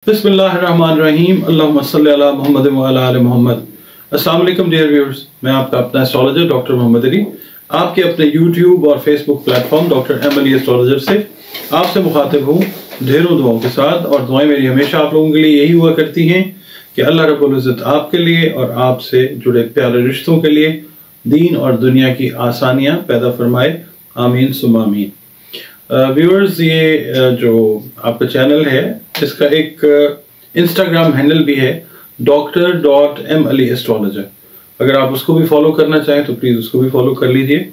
बिस्मिल्लाहिर्रहमानिर्रहीम अल्लाहुम्मा सल्ली अला मुहम्मद व अला आलि मुहम्मद। अस्सलाम वालेकुम डियर व्यूअर्स, मैं आपका अपना एस्ट्रोलॉजर डॉक्टर मोहम्मद अली आपके अपने यूट्यूब और Facebook platform doctor M Ali astrologer से आपसे मुखातिब हूँ ढेरों दुआओं के साथ। और दुआएं मेरी हमेशा आप लोगों के लिए यही हुआ करती हैं कि अल्लाह रब्बुल इज़्ज़त आपके लिए और आपसे जुड़े प्यारे रिश्तों के लिए दीन और दुनिया की आसानियाँ पैदा फरमाए, आमीन सुम्मा आमीन। व्यूअर्स, ये जो आपका चैनल है इसका एक इंस्टाग्राम हैंडल भी है Dr.M Ali एस्ट्रोलॉजर। अगर आप उसको भी फॉलो करना चाहें तो प्लीज़ उसको भी फॉलो कर लीजिए।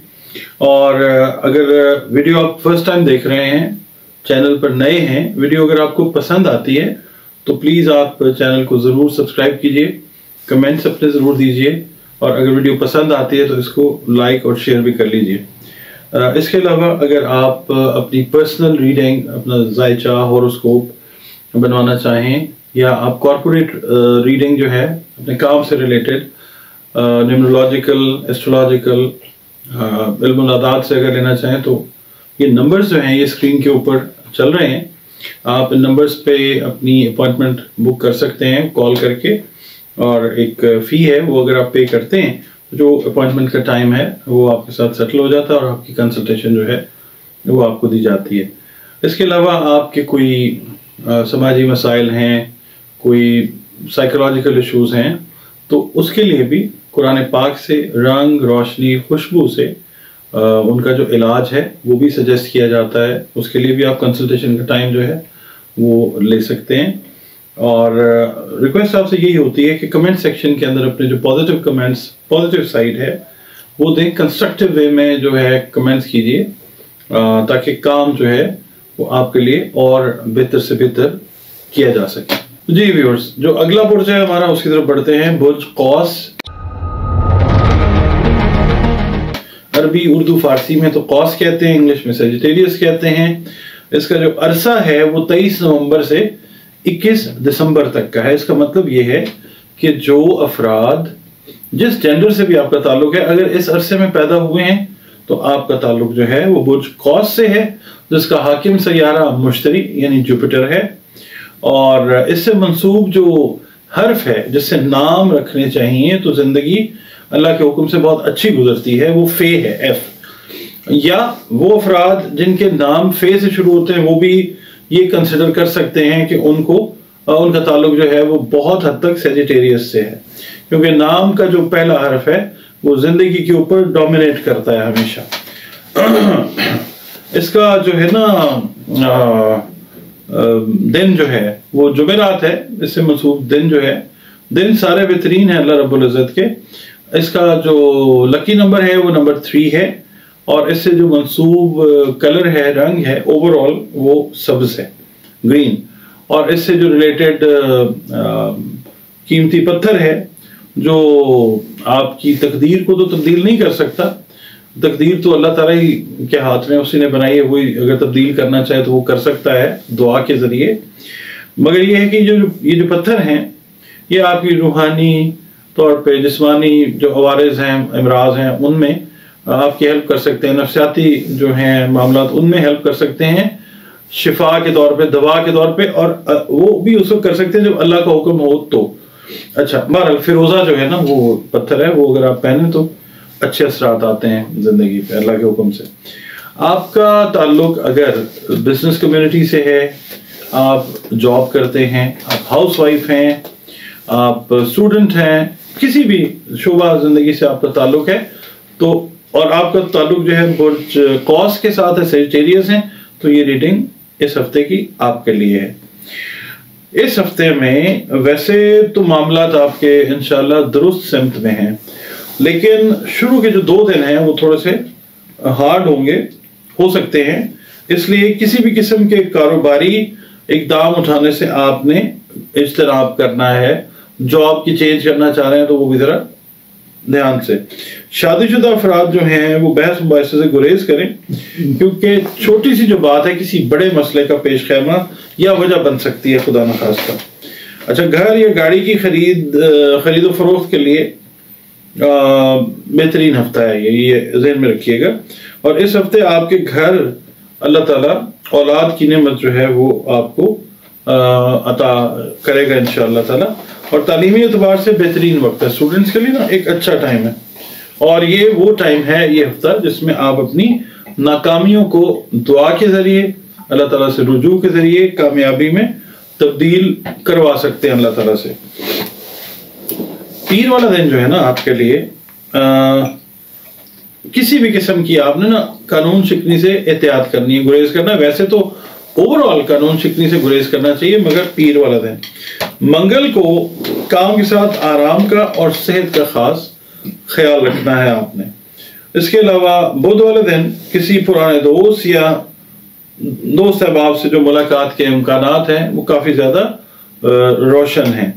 और अगर वीडियो आप फर्स्ट टाइम देख रहे हैं, चैनल पर नए हैं, वीडियो अगर आपको पसंद आती है तो प्लीज़ आप चैनल को ज़रूर सब्सक्राइब कीजिए, कमेंट्स अपने ज़रूर दीजिए और अगर वीडियो पसंद आती है तो इसको लाइक और शेयर भी कर लीजिए। इसके अलावा अगर आप अपनी पर्सनल रीडिंग, अपना जायचा हॉरोस्कोप बनवाना चाहें या आप कॉर्पोरेट रीडिंग जो है अपने काम से रिलेटेड न्यूमरोलॉजिकल, एस्ट्रोलॉजिकल, इल्मुल अदाद से अगर लेना चाहें तो ये नंबर्स जो हैं ये स्क्रीन के ऊपर चल रहे हैं। आप इन नंबर्स पे अपनी अपॉइंटमेंट बुक कर सकते हैं कॉल करके, और एक फ़ी है वो अगर आप पे करते हैं जो अपॉइंटमेंट का टाइम है वो आपके साथ सेटल हो जाता है और आपकी कंसल्टेशन जो है वो आपको दी जाती है। इसके अलावा आपके कोई समाजी मसाइल हैं, कोई साइकोलॉजिकल इश्यूज़ हैं, तो उसके लिए भी कुरान पाक से रंग, रोशनी, खुशबू से उनका जो इलाज है वो भी सजेस्ट किया जाता है। उसके लिए भी आप कंसल्टेशन का टाइम जो है वो ले सकते हैं। और रिक्वेस्ट आपसे यही होती है कि कमेंट सेक्शन के अंदर अपने जो पॉजिटिव कमेंट्स, पॉजिटिव साइड है वो दें, कंस्ट्रक्टिव वे में जो है कमेंट्स कीजिए ताकि काम जो है वो आपके लिए और बेहतर से बेहतर किया जा सके। जी व्यूअर्स, जो अगला बुर्ज है हमारा उसकी तरफ बढ़ते हैं। बुर्ज कौस, अरबी, उर्दू, फारसी में तो कौस कहते हैं, इंग्लिश में सजिटेरियस कहते हैं। इसका जो अरसा है वो 23 नवंबर से 21 दिसंबर तक का है। इसका मतलब ये है कि जो अफराद जिस जेंडर से भी आपका ताल्लुक है, अगर इस अरसे में पैदा हुए हैं तो आपका ताल्लुक जो है वो बुर्ज कौस से है, जिसका हाकिम सैयारा मुश्तरी यानी जुपिटर है। और इससे मंसूब जो हर्फ है जिससे नाम रखने चाहिए तो जिंदगी अल्लाह के हुक्म से बहुत अच्छी गुजरती है, वो फे है, एफ। या वो अफराद जिनके नाम फे से शुरू होते हैं वो भी ये कंसिडर कर सकते हैं कि उनका ताल्लुक जो है वो बहुत हद तक सेजिटेरियस से है, क्योंकि नाम का जो पहला हर्फ है वो जिंदगी के ऊपर डोमिनेट करता है हमेशा। इसका जो है ना दिन जो है वो जुमेरात है, इससे मंसूब दिन जो है, दिन सारे बेहतरीन है अल्लाह रब्बुल इज़्ज़त के। इसका जो लकी नंबर है वो नंबर 3 है और इससे जो मंसूब कलर है, रंग है, ओवरऑल वो सब्ज है, ग्रीन। और इससे जो रिलेटेड कीमती पत्थर है जो आपकी तकदीर को तो तब्दील नहीं कर सकता, तकदीर तो अल्लाह ताला ही के हाथ में, उसी ने बनाई है, वही अगर तब्दील करना चाहे तो वो कर सकता है दुआ के ज़रिए। मगर ये है कि ये जो पत्थर हैं ये आपकी रूहानी तौर पे, जिस्मानी जो अवारिज़ हैं, अमराज हैं, उनमें आपकी हेल्प कर सकते हैं, नफ्सियाती जो हैं मामलात उनमें हेल्प कर सकते हैं, शिफा के तौर पे, दवा के तौर पे, और वो भी उस वक्त कर सकते हैं जब अल्लाह का हुक्म हो तो। अच्छा, बहरहाल फिरोज़ा जो है ना वो पत्थर है, वो अगर आप पहने तो अच्छे असरात आते हैं ज़िंदगी पे अल्लाह के हुक्म से। आपका ताल्लुक अगर बिजनेस कम्युनिटी से है, आप जॉब करते हैं, आप हाउस वाइफ हैं, आप स्टूडेंट हैं, किसी भी शोबा ज़िंदगी से आपका ताल्लुक है तो, और आपका ताल्लुक जो है बुर्ज कौस के साथ है, सेजिटेरियस है, तो ये रीडिंग इस हफ्ते की आपके लिए है। इस हफ्ते में वैसे तो मामलात आपके इंशाल्लाह दुरुस्त सिमत में हैं, लेकिन शुरू के जो 2 दिन हैं वो थोड़े से हार्ड हो सकते हैं। इसलिए किसी भी किस्म के कारोबारी इकदाम उठाने से आपने इज्तनाब करना है। जॉब की चेंज करना चाह रहे हैं तो वो भी ज़रा ध्यान से। शादीशुदा अफराद जो हैं वो बहस मुबाहिसे से गुरेज करें, क्योंकि छोटी सी जो बात है किसी बड़े मसले का पेश खैमा या वजह बन सकती है, खुदा न खास्ता। अच्छा, घर या गाड़ी की खरीदो फरोख्त के लिए बेहतरीन हफ्ता है ये ज़हन में रखिएगा। और इस हफ्ते आपके घर अल्लाह ताला औलाद की नेमत जो है वो आपको عطا کرے گا انشاءاللہ تعالی. اور تعلیمی اعتبار سے بہترین وقت ہے اسٹوڈنٹس کے لیے نا، ایک اچھا ٹائم ہے. اور یہ وہ ٹائم ہے یہ ہفتہ جس میں آپ اپنی ناکامیوں کو دعا کے ذریعے، اللہ تعالیٰ سے رجوع کے ذریعے کامیابی میں تبدیل کروا سکتے ہیں اللہ تعالیٰ سے. پیر والا دن جو ہے نا آپ کے لیے کسی بھی قسم کی آپ نے نا قانون شکنی سے احتیاط کرنی ہے، گریز کرنا ہے. ویسے تو اوور آل قانون شکنی سے گریز کرنا چاہیے، مگر پیر والا دن منگل کو کام کے ساتھ آرام کا اور صحت کا خاص خیال رکھنا ہے آپ نے. اس کے علاوہ بدھ والے دن کسی پرانے دوست یا دوست احباب سے جو ملاقات کے امکانات ہیں وہ کافی زیادہ روشن ہیں.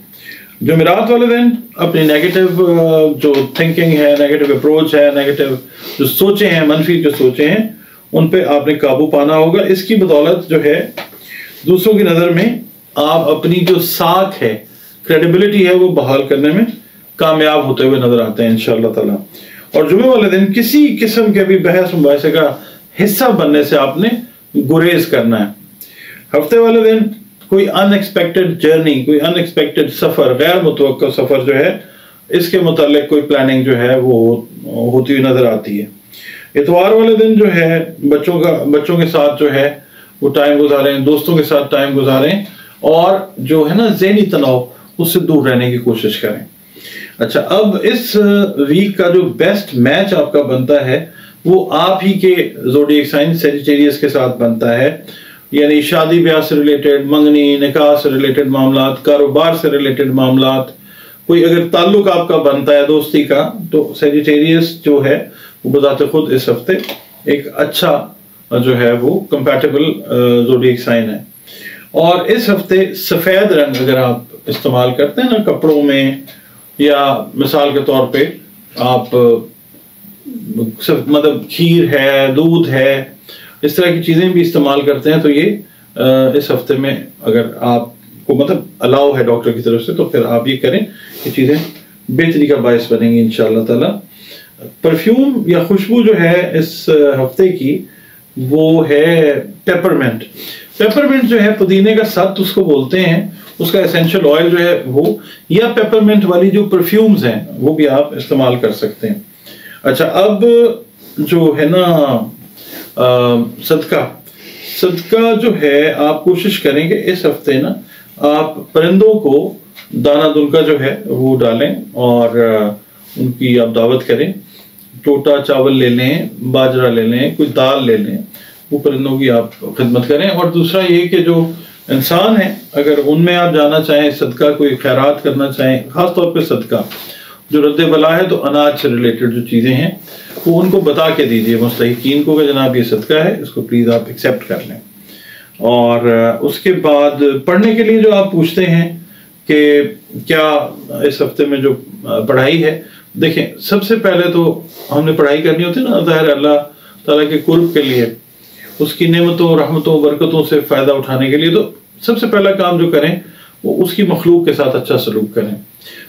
جمعرات والے دن اپنی نیگیٹو جو تھنکنگ ہے، نیگیٹو اپروچ ہے، نیگیٹو جو سوچیں ہیں، منفی جو سوچیں ہیں، ان پہ آپ نے قابو پانا ہوگا. اس کی بدولت جو ہے دوسروں کی نظر میں آپ اپنی جو ساکھ ہے، کریڈیبلٹی ہے، وہ بحال کرنے میں کامیاب ہوتے ہوئے نظر آتے ہیں انشاءاللہ تعالیٰ. اور جمعے والے دن کسی قسم کے بھی بحث مباحثے کا حصہ بننے سے آپ نے گریز کرنا ہے. ہفتے والے دن کوئی ان ایکسپیکٹڈ جرنی، کوئی ان ایکسپیکٹڈ سفر، غیر متوقع سفر جو ہے، اس کے متعلق کوئی پلاننگ جو ہے وہ ہوتی ہوئی نظر آتی ہے. اتوار والے دن جو ہے بچوں کے ساتھ جو ہے وہ ٹائم گزاریں، دوستوں کے ساتھ ٹائم گزاریں، اور جو ہے نا ذہنی تناؤ اس سے دور رہنے کی کوشش کریں. اچھا، اب اس ویک کا جو بیسٹ میچ آپ کا بنتا ہے وہ آپ ہی کے زوڈیک سائن سیجیٹیریس کے ساتھ بنتا ہے. یعنی شادی بیاہ سے ریلیٹڈ، منگنی، نکاح سے ریلیٹڈ معاملات، کاروبار سے ریلیٹڈ معاملات، کوئی اگر تعلق آپ کا بنتا ہے دوستی کا، تو سیجیٹیریس جو ہے وہ بذات خود اس ہفتے ایک اچھا جو ہے وہ کمپیٹیبل زوڈیک سائن ہے. اور اس ہفتے سفید رنگ اگر آپ استعمال کرتے ہیں نا کپڑوں میں، یا مثال کے طور پہ آپ مطلب کھیر ہے، دودھ ہے، اس طرح کی چیزیں بھی استعمال کرتے ہیں، تو یہ اس ہفتے میں اگر آپ کو مطلب الاؤ ہے ڈاکٹر کی طرف سے، تو پھر آپ یہ کریں، یہ چیزیں بہتری کا باعث بنیں گی انشاءاللہ تعالیٰ. پرفیوم یا خوشبو جو ہے اس ہفتے کی وہ ہے پیپرمنٹ. پیپرمنٹ جو ہے پودینے کا ست اس کو بولتے ہیں، اس کا اسینشل آئل جو ہے وہ، یا پیپرمنٹ والی جو پرفیومز ہیں وہ بھی آپ استعمال کر سکتے ہیں. اچھا، اب جو ہے نا صدقہ جو ہے آپ کوشش کریں کہ اس ہفتے نا آپ پرندوں کو دانہ دلکا جو ہے وہ ڈالیں اور ان کی آپ دعوت کریں. ٹوٹا چاول لے لیں، باجرہ لے لیں، کوئی دال لے لیں، وہ پرندوں کی آپ خدمت کریں. اور دوسرا یہ کہ جو انسان ہیں اگر ان میں آپ جانا چاہیں، صدقہ کوئی خیرات کرنا چاہیں، خاص طور پہ صدقہ جو رد بلا ہے، تو اناج سے ریلیٹڈ جو چیزیں ہیں وہ ان کو بتا کے دیجئے مستحقین کو کہ جناب یہ صدقہ ہے، اس کو پلیز آپ ایکسیپٹ کر لیں. اور اس کے بعد پڑھنے کے لیے جو آپ پوچھتے ہیں کہ کیا اس ہفتے میں جو پڑھائی ہے، دیکھیں سب سے پہلے تو ہم نے پڑھائی کرنی ہوتی ہے نا ظاہر اللہ تعالیٰ کے قرب کے لیے، اس کی نعمتوں، رحمتوں، برکتوں سے فائدہ اٹھانے کے لیے، تو سب سے پہلا کام جو کریں وہ اس کی مخلوق کے ساتھ اچھا سلوک کریں.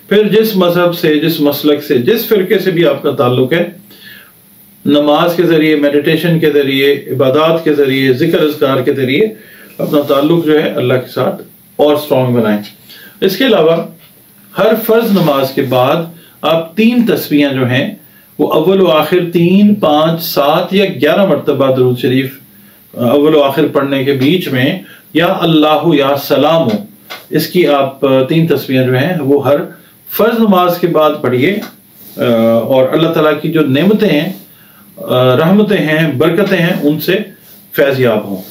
پھر جس مذہب سے، جس مسلک سے، جس فرقے سے بھی آپ کا تعلق ہے، نماز کے ذریعے، میڈیٹیشن کے ذریعے، عبادات کے ذریعے، ذکر اذکار کے ذریعے اپنا تعلق جو ہے اللہ کے ساتھ اور اسٹرانگ بنائیں. اس کے علاوہ ہر فرض نماز کے بعد آپ 3 تسبیحیں جو ہیں وہ اول و آخر 3، 5، 7 یا 11 مرتبہ درود شریف اول و آخر پڑھنے کے بیچ میں، یا اللہ یا سلام، اس کی آپ 3 تسبیحیں جو ہیں وہ ہر فرض نماز کے بعد پڑھیے، اور اللہ تعالیٰ کی جو نعمتیں ہیں، رحمتیں ہیں، برکتیں ہیں، ان سے فیض یاب ہوں.